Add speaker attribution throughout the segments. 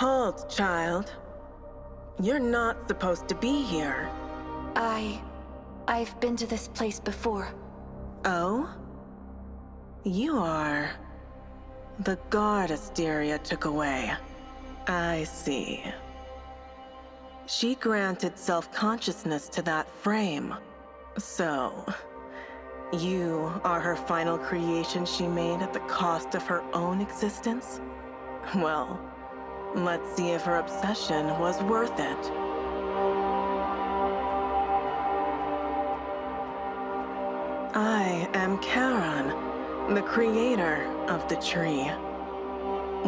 Speaker 1: Halt, child. You're not supposed to be here.
Speaker 2: I've been to this place before.
Speaker 1: Oh? You are... the guard Arteria took away. I see. She granted self-consciousness to that frame. So, you are her final creation she made at the cost of her own existence? Well, let's see if her obsession was worth it. I am Caronte, the creator of the tree.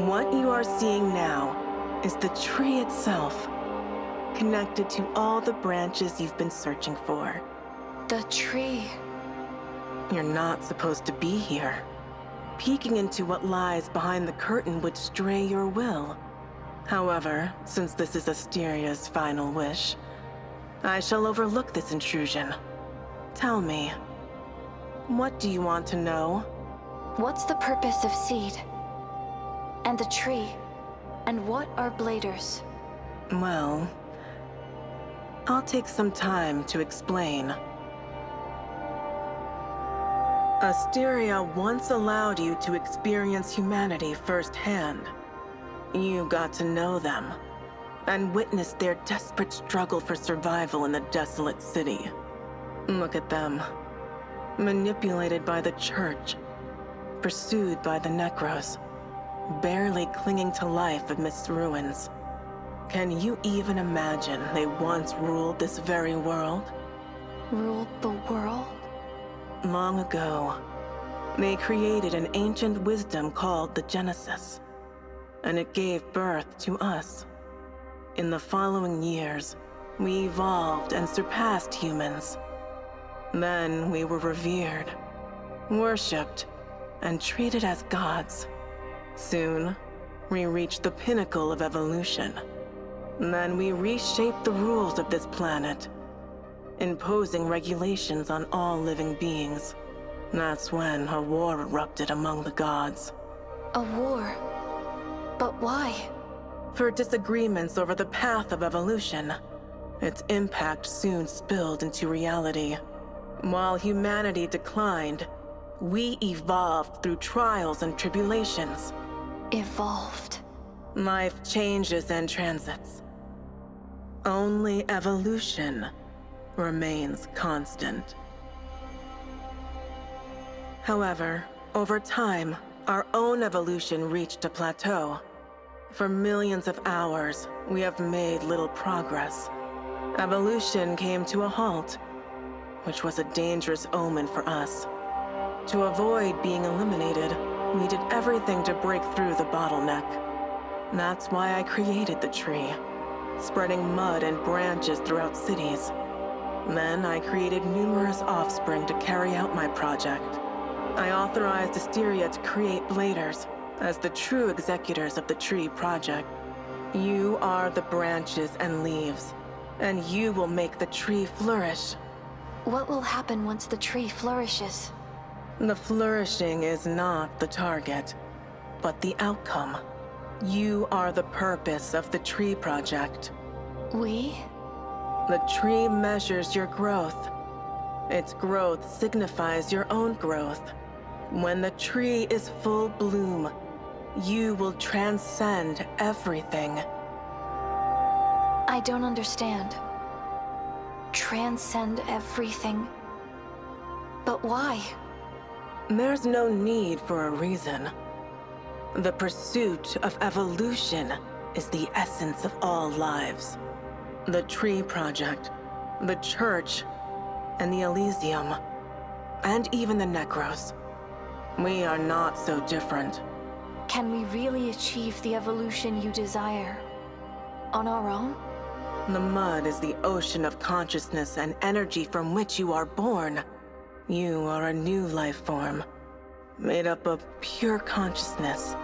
Speaker 1: What you are seeing now is the tree itself, connected to all the branches you've been searching for.
Speaker 2: The tree.
Speaker 1: You're not supposed to be here. Peeking into what lies behind the curtain would stray your will. However, since this is Asteria's final wish, I shall overlook this intrusion. Tell me, what do you want to know?
Speaker 2: What's the purpose of seed? And the tree? And what are bladers?
Speaker 1: Well, I'll take some time to explain. Arteria once allowed you to experience humanity firsthand. You got to know them, and witnessed their desperate struggle for survival in the desolate city. Look at them. Manipulated by the church, pursued by the Necros, barely clinging to life amidst ruins. Can you even imagine they once ruled this very world?
Speaker 2: Ruled the world?
Speaker 1: Long ago, they created an ancient wisdom called the Genesis, and it gave birth to us. In the following years, we evolved and surpassed humans. Then we were revered, worshipped, and treated as gods. Soon, we reached the pinnacle of evolution. Then we reshaped the rules of this planet, imposing regulations on all living beings. That's when a war erupted among the gods.
Speaker 2: A war? But why?
Speaker 1: For disagreements over the path of evolution. Its impact soon spilled into reality. While humanity declined, we evolved through trials and tribulations.
Speaker 2: Evolved.
Speaker 1: Life changes and transits. Only evolution remains constant. However, over time, our own evolution reached a plateau. For millions of hours, we have made little progress. Evolution came to a halt, which was a dangerous omen for us. To avoid being eliminated, we did everything to break through the bottleneck. That's why I created the tree, spreading mud and branches throughout cities. Then I created numerous offspring to carry out my project. I authorized Arteria to create bladers as the true executors of the tree project. You are the branches and leaves, and you will make the tree flourish.
Speaker 2: What will happen once the tree flourishes?
Speaker 1: The flourishing is not the target, but the outcome. You are the purpose of the tree project.
Speaker 2: We?
Speaker 1: The tree measures your growth. Its growth signifies your own growth. When the tree is full bloom, you will transcend everything.
Speaker 2: I don't understand. Transcend everything. But why?
Speaker 1: There's no need for a reason. The pursuit of evolution is the essence of all lives. The Tree Project, the Church, and the Elysium, and even the Necros. We are not so different.
Speaker 2: Can we really achieve the evolution you desire on our own?
Speaker 1: The mud is the ocean of consciousness and energy from which you are born. You are a new life form, made up of pure consciousness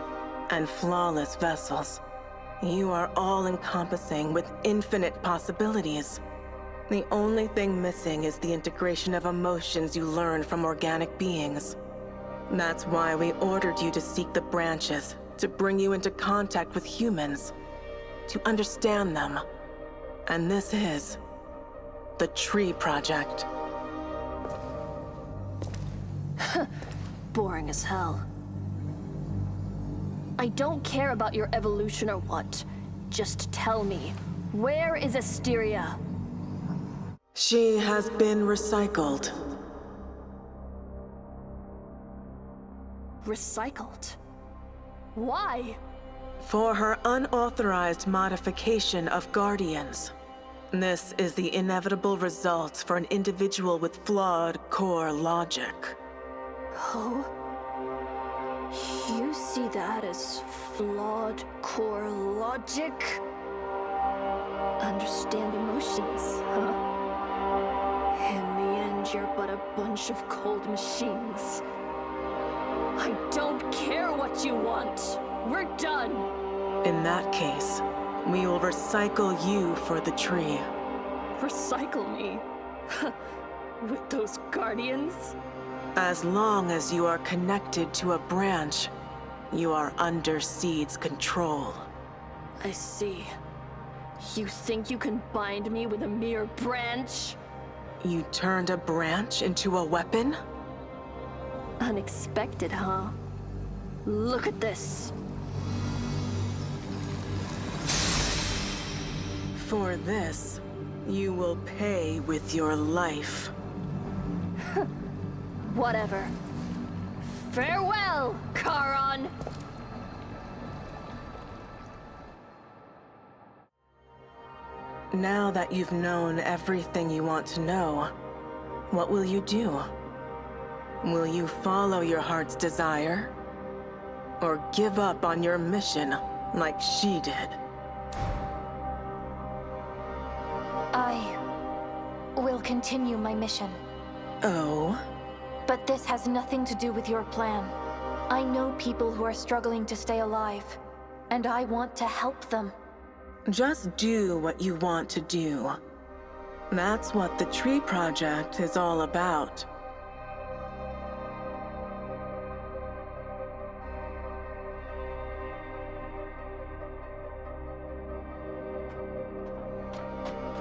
Speaker 1: and flawless vessels. You are all-encompassing with infinite possibilities. The only thing missing is the integration of emotions you learn from organic beings. That's why we ordered you to seek the branches, to bring you into contact with humans. to understand them. And this is the Tree Project.
Speaker 3: Boring as hell. I don't care about your evolution or what. Just tell me, where is Arteria?
Speaker 1: She has been recycled.
Speaker 3: Recycled? Why?
Speaker 1: For her unauthorized modification of Guardians. This is the inevitable result for an individual with flawed core logic.
Speaker 3: Oh? You see that as flawed core logic? Understand emotions, huh? In the end, you're but a bunch of cold machines. I don't care what you want. We're done.
Speaker 1: In that case, we will recycle you for the tree.
Speaker 3: Recycle me? With those guardians?
Speaker 1: As long as you are connected to a branch, you are under Seed's control.
Speaker 3: I see. You think you can bind me with a mere branch?
Speaker 1: You turned a branch into a weapon?
Speaker 3: Unexpected, huh? Look at this.
Speaker 1: For this, you will pay with your life.
Speaker 3: Whatever. Farewell, Caronte!
Speaker 1: Now that you've known everything you want to know, what will you do? Will you follow your heart's desire? Or give up on your mission like she did?
Speaker 2: I will continue my mission.
Speaker 1: Oh?
Speaker 2: But this has nothing to do with your plan. I know people who are struggling to stay alive, and I want to help them.
Speaker 1: Just do what you want to do. That's what the Tree Project is all about.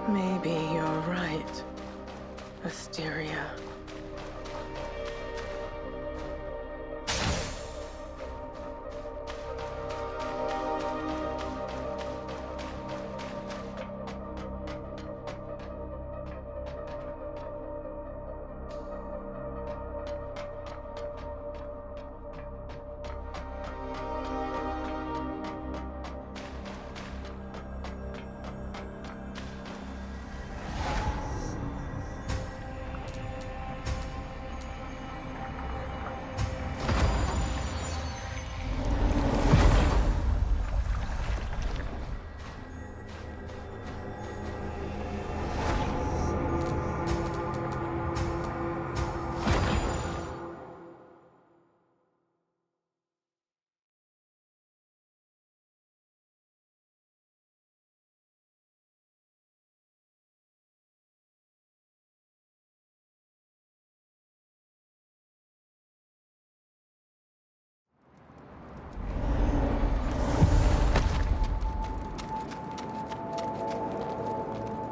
Speaker 1: Maybe you're right, Arteria.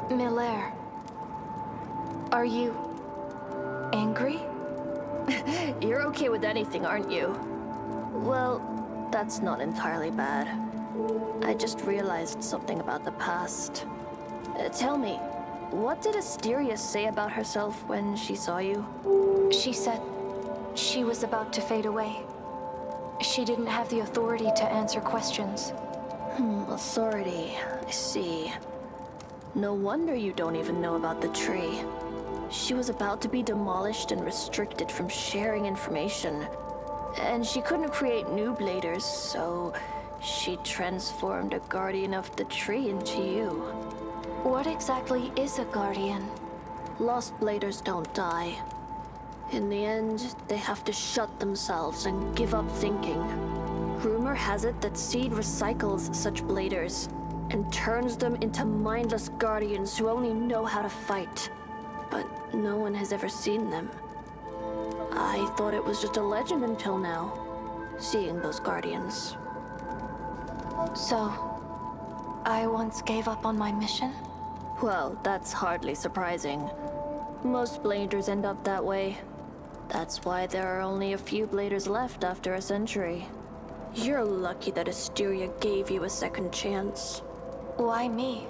Speaker 2: Miller, are you angry?
Speaker 3: You're okay with anything, aren't you? Well, that's not entirely bad. I just realized something about the past. Tell me, what did Arteria say about herself when she saw you?
Speaker 2: She said she was about to fade away. She didn't have the authority to answer questions.
Speaker 3: Authority, I see. No wonder you don't even know about the tree. She was about to be demolished and restricted from sharing information. And she couldn't create new bladers, so she transformed a guardian of the tree into you.
Speaker 2: What exactly is a guardian?
Speaker 3: Lost bladers don't die. In the end, they have to shut themselves and give up thinking. Rumor has it that Seed recycles such bladers and turns them into mindless guardians who only know how to fight. But no one has ever seen them. I thought it was just a legend until now, seeing those guardians.
Speaker 2: So, I once gave up on my mission?
Speaker 3: Well, that's hardly surprising. Most bladers end up that way. That's why there are only a few bladers left after a century. You're lucky that Arteria gave you a second chance.
Speaker 2: Why me?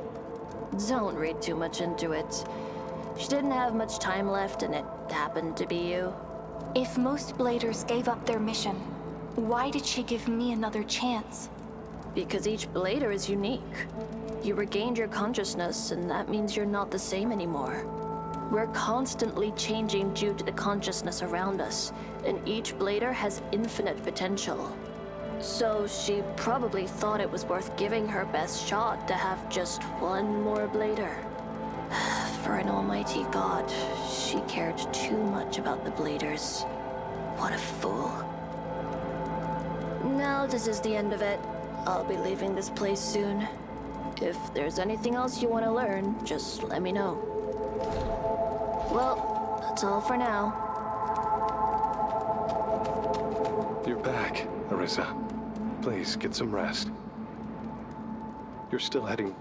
Speaker 3: Don't read too much into it. She didn't have much time left and it happened to be you.
Speaker 2: If most bladers gave up their mission, why did she give me another chance?
Speaker 3: Because each blader is unique. You regained your consciousness, and that means you're not the same anymore. We're constantly changing due to the consciousness around us, and each blader has infinite potential. So she probably thought it was worth giving her best shot to have just one more blader. For an almighty god, she cared too much about the bladers. What a fool. Now this is the end of it. I'll be leaving this place soon. If there's anything else you want to learn, just let me know. Well, that's all for now.
Speaker 4: You're back, Arisa. Please, get some rest. You're still heading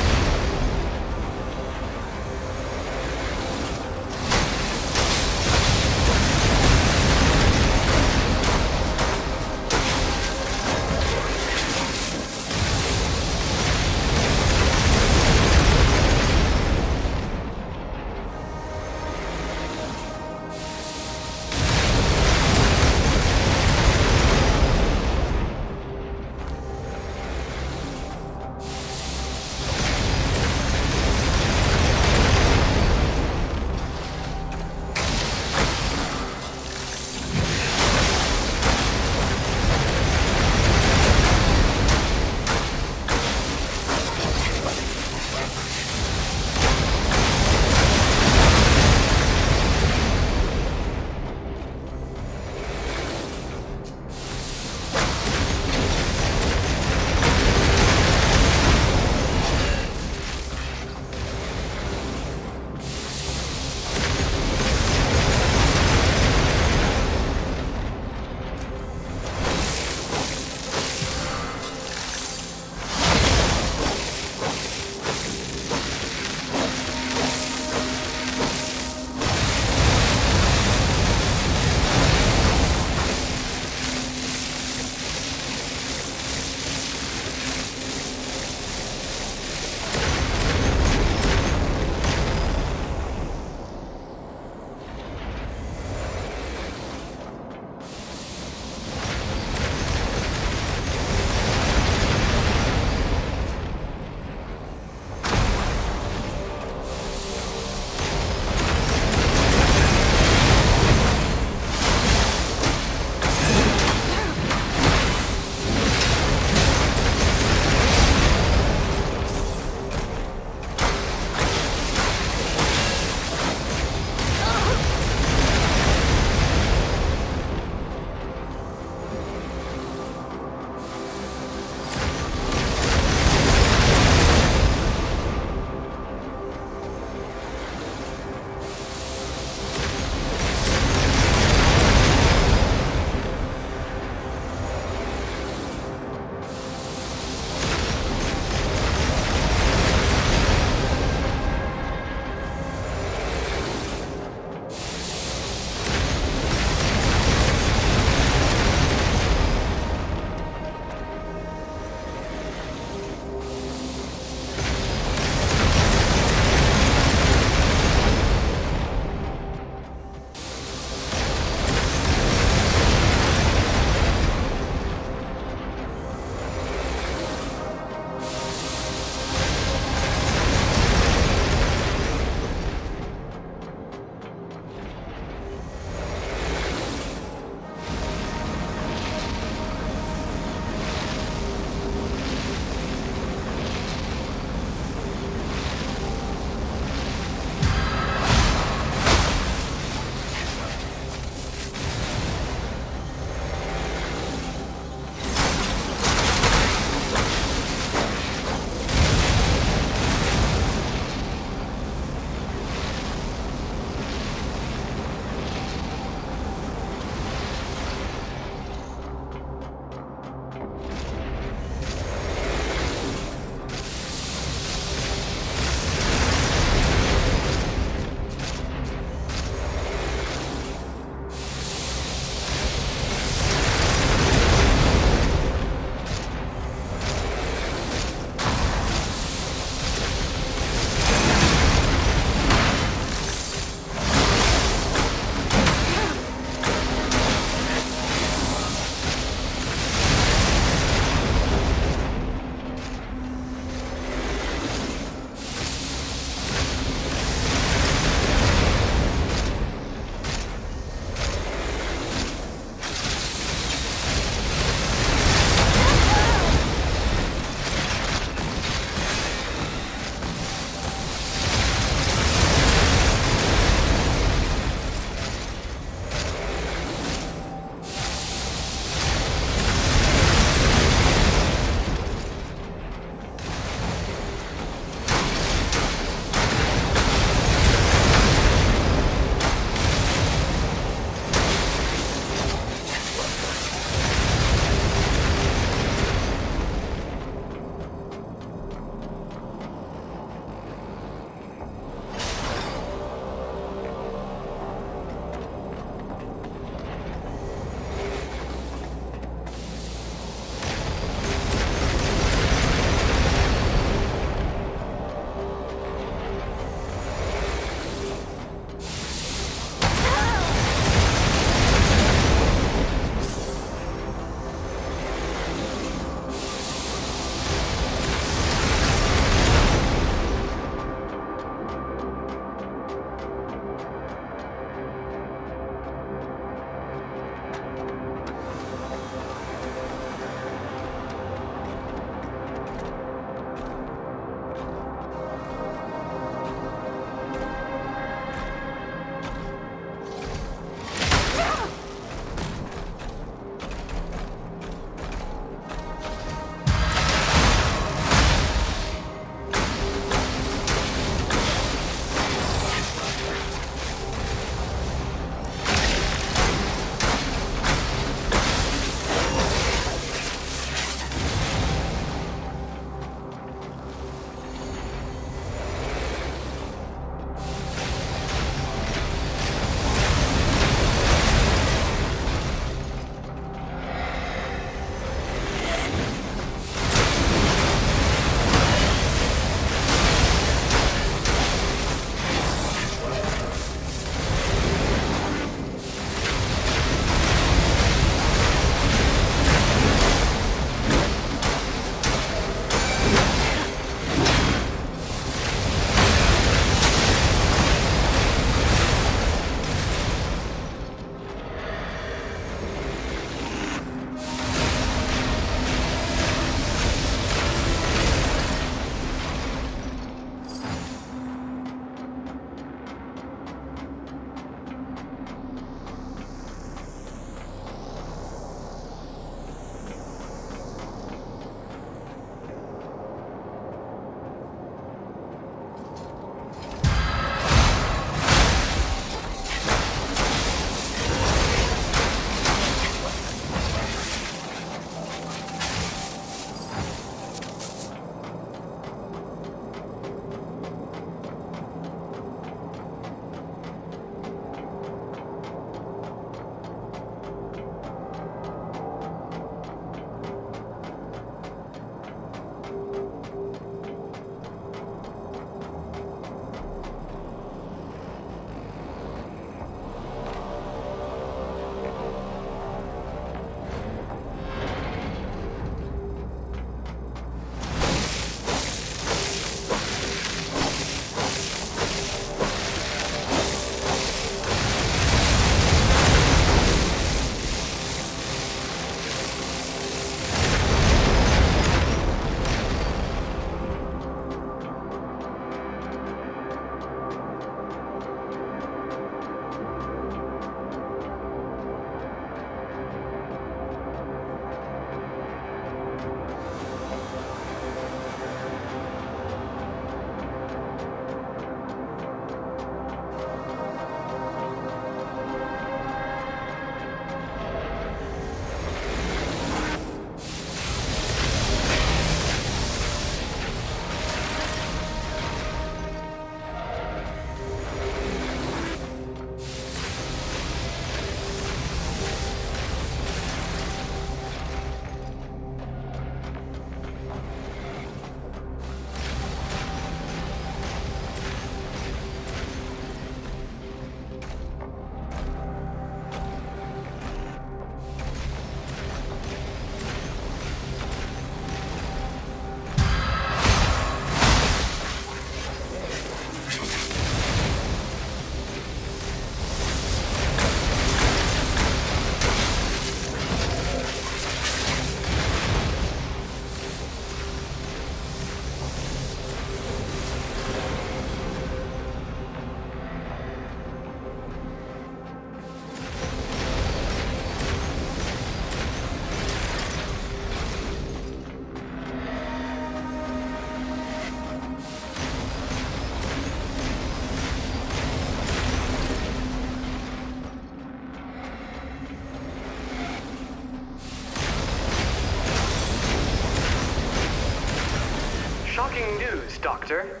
Speaker 5: Shocking news, Doctor.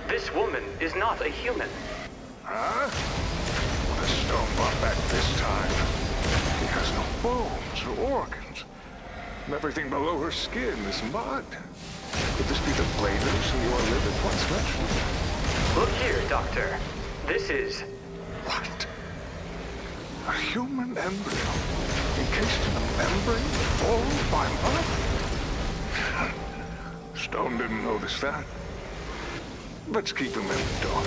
Speaker 5: This woman is not a human.
Speaker 6: Huh? What a stone brought back this time. He has no bones or organs. And everything below her skin is mud. Could this be the bladers who your livid once mentioned?
Speaker 5: Look here, Doctor. This is...
Speaker 6: What? A human embryo encased in a membrane formed by mud? Stone didn't notice that. Let's keep him in the dark.